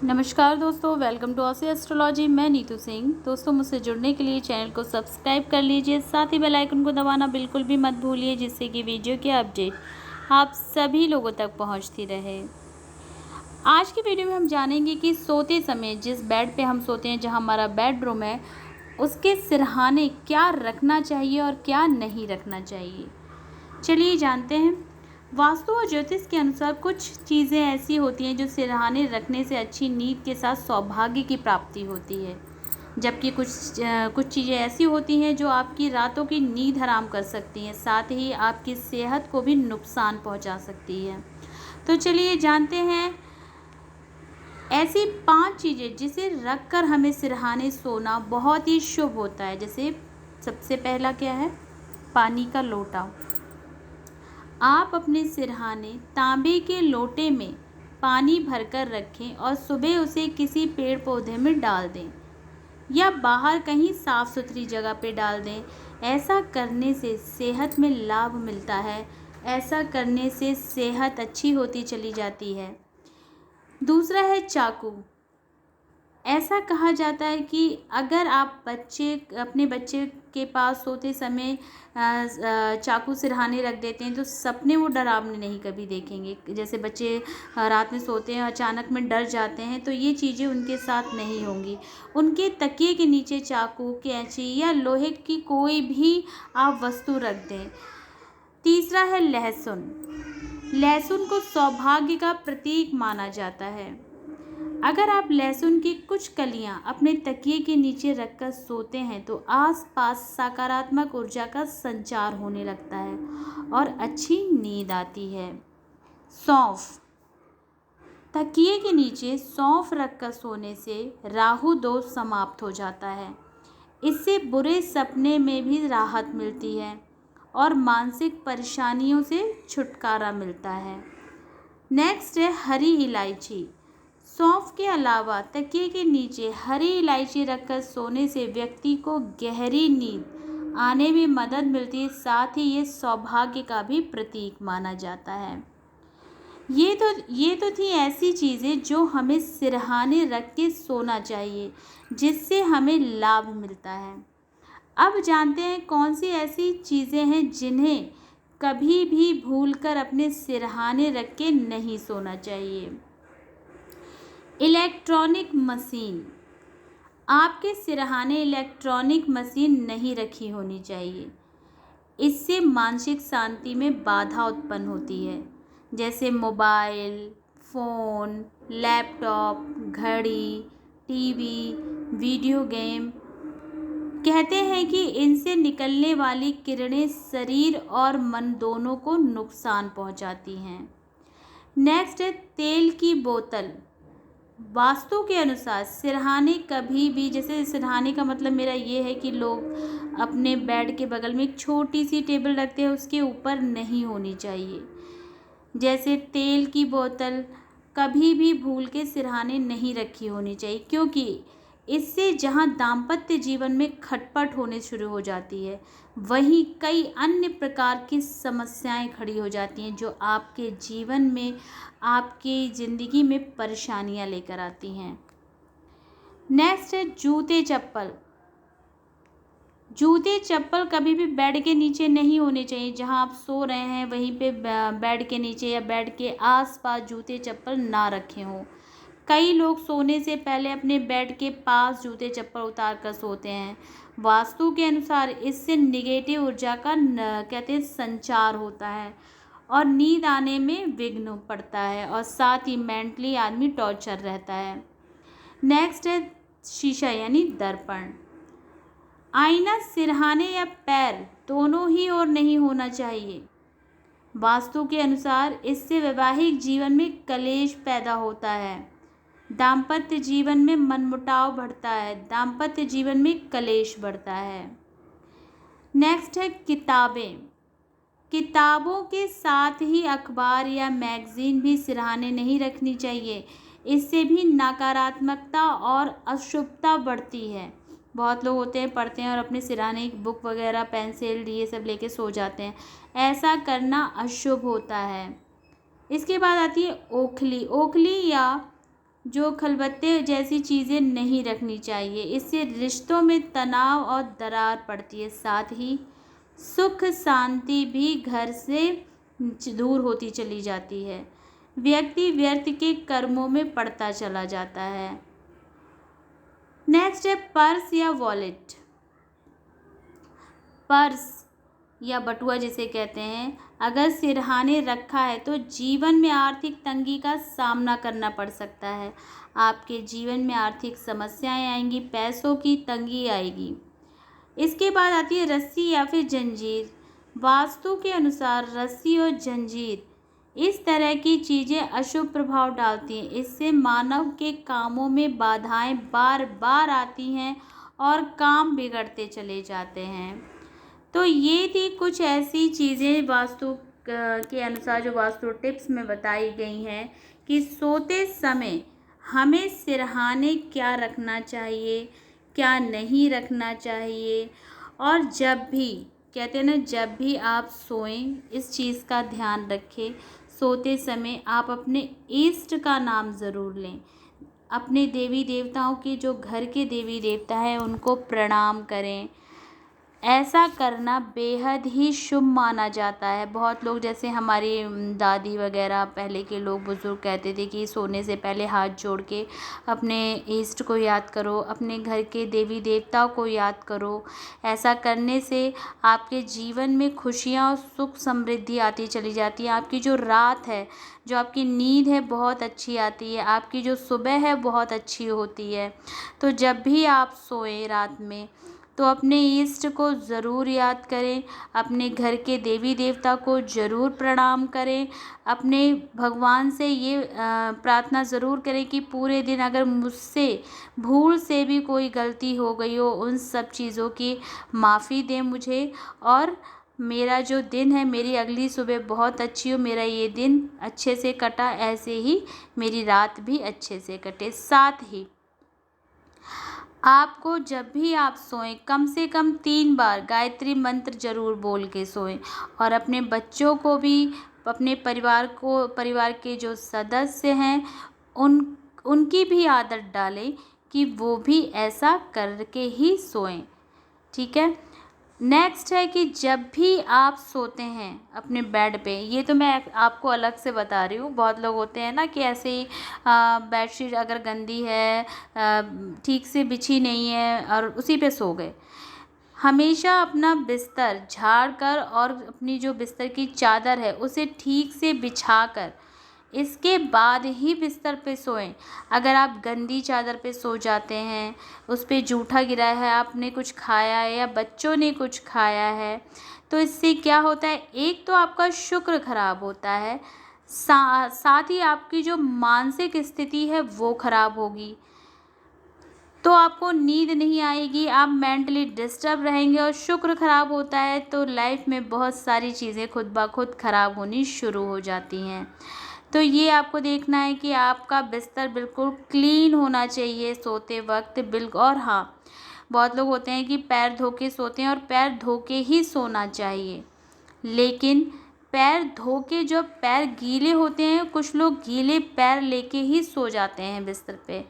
नमस्कार दोस्तों, welcome to Aussie astrology. मैं नीतू सिंह। दोस्तों, मुझसे जुड़ने के लिए चैनल को सब्सक्राइब कर लीजिए, साथ ही बेल आइकन को दबाना बिल्कुल भी मत भूलिए, जिससे कि वीडियो की अपडेट आप सभी लोगों तक पहुंचती रहे। आज की वीडियो में हम जानेंगे कि सोते समय जिस बेड पे हम सोते हैं, जहां हमारा बेडरूम है, उसके सिरहाने क्या रखना चाहिए और क्या नहीं रखना चाहिए। चलिए जानते हैं। वास्तु और ज्योतिष के अनुसार कुछ चीज़ें ऐसी होती हैं जो सिरहाने रखने से अच्छी नींद के साथ सौभाग्य की प्राप्ति होती है, जबकि कुछ चीज़ें ऐसी होती हैं जो आपकी रातों की नींद हराम कर सकती हैं, साथ ही आपकी सेहत को भी नुकसान पहुंचा सकती है। तो चलिए जानते हैं ऐसी 5 चीज़ें जिसे रख कर हमें सिरहाने सोना बहुत ही शुभ होता है। जैसे सबसे पहला क्या है? पानी का लोटा। आप अपने सिरहाने तांबे के लोटे में पानी भरकर रखें और सुबह उसे किसी पेड़ पौधे में डाल दें या बाहर कहीं साफ सुथरी जगह पे डाल दें। ऐसा करने से सेहत में लाभ मिलता है। ऐसा करने से सेहत अच्छी होती चली जाती है। दूसरा है चाकू। ऐसा कहा जाता है कि अगर आप अपने बच्चे के पास सोते समय चाकू सिरहाने रख देते हैं तो सपने वो डरावने नहीं कभी देखेंगे। जैसे बच्चे रात में सोते हैं, अचानक में डर जाते हैं, तो ये चीज़ें उनके साथ नहीं होंगी। उनके तकिए के नीचे चाकू, कैंची या लोहे की कोई भी आप वस्तु रख दें। तीसरा है लहसुन। लहसुन को सौभाग्य का प्रतीक माना जाता है। अगर आप लहसुन की कुछ कलियां अपने तकिए के नीचे रखकर सोते हैं तो आसपास सकारात्मक ऊर्जा का संचार होने लगता है और अच्छी नींद आती है। सौंफ। तकिए के नीचे सौंफ रखकर सोने से राहु दोष समाप्त हो जाता है। इससे बुरे सपने में भी राहत मिलती है और मानसिक परेशानियों से छुटकारा मिलता है। नेक्स्ट है हरी इलायची। सौंफ के अलावा तकिए के नीचे हरी इलायची रखकर सोने से व्यक्ति को गहरी नींद आने में मदद मिलती है। साथ ही ये सौभाग्य का भी प्रतीक माना जाता है। ये तो थी ऐसी चीज़ें जो हमें सिरहाने रख के सोना चाहिए, जिससे हमें लाभ मिलता है। अब जानते हैं कौन सी ऐसी चीज़ें हैं जिन्हें कभी भी भूलकर अपने सिरहाने रख के नहीं सोना चाहिए। Electronic machine. आपके सिरहाने इलेक्ट्रॉनिक मशीन नहीं रखी होनी चाहिए। इससे मानसिक शांति में बाधा उत्पन्न होती है। जैसे मोबाइल फ़ोन, लैपटॉप, घड़ी, टीवी, वीडियो गेम। कहते हैं कि इनसे निकलने वाली किरणें शरीर और मन दोनों को नुकसान पहुंचाती हैं। नेक्स्ट है तेल की बोतल। वास्तु के अनुसार सिरहाने कभी भी, जैसे सिरहाने का मतलब मेरा ये है कि लोग अपने बेड के बगल में एक छोटी सी टेबल रखते हैं, उसके ऊपर नहीं होनी चाहिए। जैसे तेल की बोतल कभी भी भूल के सिरहाने नहीं रखी होनी चाहिए, क्योंकि इससे जहाँ दाम्पत्य जीवन में खटपट होने शुरू हो जाती है, वहीं कई अन्य प्रकार की समस्याएं खड़ी हो जाती हैं जो आपके जीवन में, आपकी ज़िंदगी में परेशानियां लेकर आती हैं। नेक्स्ट है जूते चप्पल। जूते चप्पल कभी भी बेड के नीचे नहीं होने चाहिए। जहां आप सो रहे हैं वहीं पे बेड के नीचे या बेड के आसपास जूते चप्पल ना रखे हों। कई लोग सोने से पहले अपने बेड के पास जूते चप्पल उतार कर सोते हैं। वास्तु के अनुसार इससे निगेटिव ऊर्जा का कहते हैं संचार होता है और नींद आने में विघ्न पड़ता है और साथ ही मेंटली आदमी टॉर्चर रहता है। नेक्स्ट है शीशा यानी दर्पण। आईना सिरहाने या पैर दोनों ही ओर नहीं होना चाहिए। वास्तु के अनुसार इससे वैवाहिक जीवन में कलेश पैदा होता है, दाम्पत्य जीवन में मनमुटाव बढ़ता है, दाम्पत्य जीवन में कलेश बढ़ता है। नेक्स्ट है किताबें। किताबों के साथ ही अखबार या मैगजीन भी सिरहाने नहीं रखनी चाहिए। इससे भी नकारात्मकता और अशुभता बढ़ती है। बहुत लोग होते हैं पढ़ते हैं और अपने सिरहाने बुक वगैरह, पेंसिल ये सब लेके सो जाते हैं। ऐसा करना अशुभ होता है। इसके बाद आती है ओखली। ओखली या जो खलबत्ते जैसी चीज़ें नहीं रखनी चाहिए। इससे रिश्तों में तनाव और दरार पड़ती है। साथ ही सुख शांति भी घर से दूर होती चली जाती है। व्यक्ति व्यर्थ के कर्मों में पड़ता चला जाता है। नेक्स्ट है पर्स या वॉलेट। पर्स या बटुआ जिसे कहते हैं, अगर सिरहाने रखा है तो जीवन में आर्थिक तंगी का सामना करना पड़ सकता है। आपके जीवन में आर्थिक समस्याएं आएंगी, पैसों की तंगी आएगी। इसके बाद आती है रस्सी या फिर जंजीर। वास्तु के अनुसार रस्सी और जंजीर इस तरह की चीज़ें अशुभ प्रभाव डालती हैं। इससे मानव के कामों में बाधाएं बार बार आती हैं और काम बिगड़ते चले जाते हैं। तो ये थी कुछ ऐसी चीज़ें वास्तु के अनुसार जो वास्तु टिप्स में बताई गई हैं कि सोते समय हमें सिरहाने क्या रखना चाहिए, क्या नहीं रखना चाहिए। और जब भी कहते हैं ना, जब भी आप सोएं इस चीज़ का ध्यान रखें, सोते समय आप अपने इष्ट का नाम ज़रूर लें। अपने देवी देवताओं के, जो घर के देवी देवता हैं, उनको प्रणाम करें। ऐसा करना बेहद ही शुभ माना जाता है। बहुत लोग, जैसे हमारी दादी वगैरह पहले के लोग बुज़ुर्ग कहते थे कि सोने से पहले हाथ जोड़ के अपने इष्ट को याद करो, अपने घर के देवी देवताओं को याद करो। ऐसा करने से आपके जीवन में खुशियाँ और सुख समृद्धि आती चली जाती है। आपकी जो रात है, जो आपकी नींद है, बहुत अच्छी आती है। आपकी जो सुबह है बहुत अच्छी होती है। तो जब भी आप सोएं रात में तो अपने इष्ट को ज़रूर याद करें, अपने घर के देवी देवता को ज़रूर प्रणाम करें। अपने भगवान से ये प्रार्थना ज़रूर करें कि पूरे दिन अगर मुझसे भूल से भी कोई गलती हो गई हो, उन सब चीज़ों की माफ़ी दें मुझे, और मेरा जो दिन है, मेरी अगली सुबह बहुत अच्छी हो, मेरा ये दिन अच्छे से कटा, ऐसे ही मेरी रात भी अच्छे से कटे। साथ ही आपको जब भी आप सोएं कम से कम 3 बार गायत्री मंत्र ज़रूर बोल के सोएं। और अपने बच्चों को भी, अपने परिवार के जो सदस्य हैं उनकी भी आदत डालें कि वो भी ऐसा करके ही सोएं। ठीक है। नेक्स्ट है कि जब भी आप सोते हैं अपने बेड पे, ये तो मैं आपको अलग से बता रही हूँ। बहुत लोग होते हैं ना कि ऐसे ही बेडशीट अगर गंदी है, ठीक से बिछी नहीं है और उसी पे सो गए। हमेशा अपना बिस्तर झाड़ कर और अपनी जो बिस्तर की चादर है उसे ठीक से बिछा कर इसके बाद ही बिस्तर पे सोएं। अगर आप गंदी चादर पे सो जाते हैं, उस पे जूठा गिरा है, आपने कुछ खाया है या बच्चों ने कुछ खाया है, तो इससे क्या होता है, एक तो आपका शुक्र खराब होता है, साथ ही आपकी जो मानसिक स्थिति है वो खराब होगी। तो आपको नींद नहीं आएगी, आप मेंटली डिस्टर्ब रहेंगे। और शुक्र खराब होता है तो लाइफ में बहुत सारी चीज़ें खुद ब खुद खराब होनी शुरू हो जाती हैं। तो ये आपको देखना है कि आपका बिस्तर बिल्कुल क्लीन होना चाहिए सोते वक्त। और हाँ, बहुत लोग होते हैं कि पैर धो के सोते हैं, और पैर धो के ही सोना चाहिए। लेकिन पैर धो के जब पैर गीले होते हैं, कुछ लोग गीले पैर लेके ही सो जाते हैं बिस्तर पे।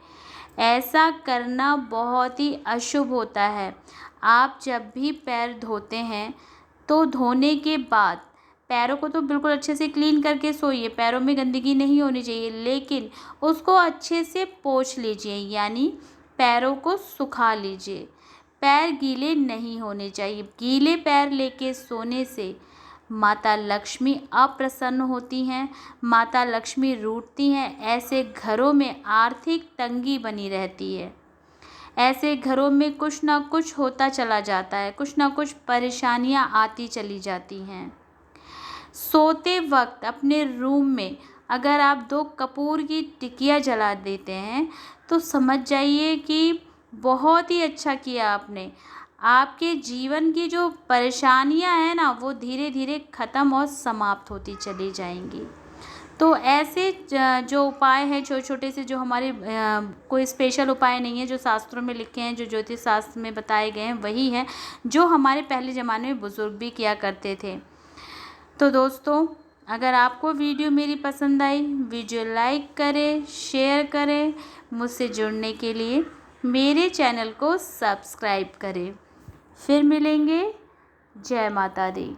ऐसा करना बहुत ही अशुभ होता है। आप जब भी पैर धोते हैं तो धोने के बाद पैरों को तो बिल्कुल अच्छे से क्लीन करके सोइए, पैरों में गंदगी नहीं होनी चाहिए, लेकिन उसको अच्छे से पोंछ लीजिए, यानी पैरों को सुखा लीजिए। पैर गीले नहीं होने चाहिए। गीले पैर लेके सोने से माता लक्ष्मी अप्रसन्न होती हैं, माता लक्ष्मी रूठती हैं। ऐसे घरों में आर्थिक तंगी बनी रहती है। ऐसे घरों में कुछ ना कुछ होता चला जाता है, कुछ ना कुछ परेशानियां आती चली जाती हैं। सोते वक्त अपने रूम में अगर आप 2 कपूर की टिकिया जला देते हैं तो समझ जाइए कि बहुत ही अच्छा किया आपने। आपके जीवन की जो परेशानियां हैं ना, वो धीरे धीरे ख़त्म और समाप्त होती चली जाएंगी। तो ऐसे जो उपाय हैं छोटे छोटे से, जो हमारे कोई स्पेशल उपाय नहीं है, जो शास्त्रों में लिखे हैं, जो ज्योतिष शास्त्र में बताए गए हैं, वही हैं जो हमारे पहले ज़माने में बुज़ुर्ग भी किया करते थे। तो दोस्तों, अगर आपको वीडियो मेरी पसंद आई, वीडियो लाइक करें, शेयर करें। मुझसे जुड़ने के लिए मेरे चैनल को सब्सक्राइब करें। फिर मिलेंगे। जय माता दी।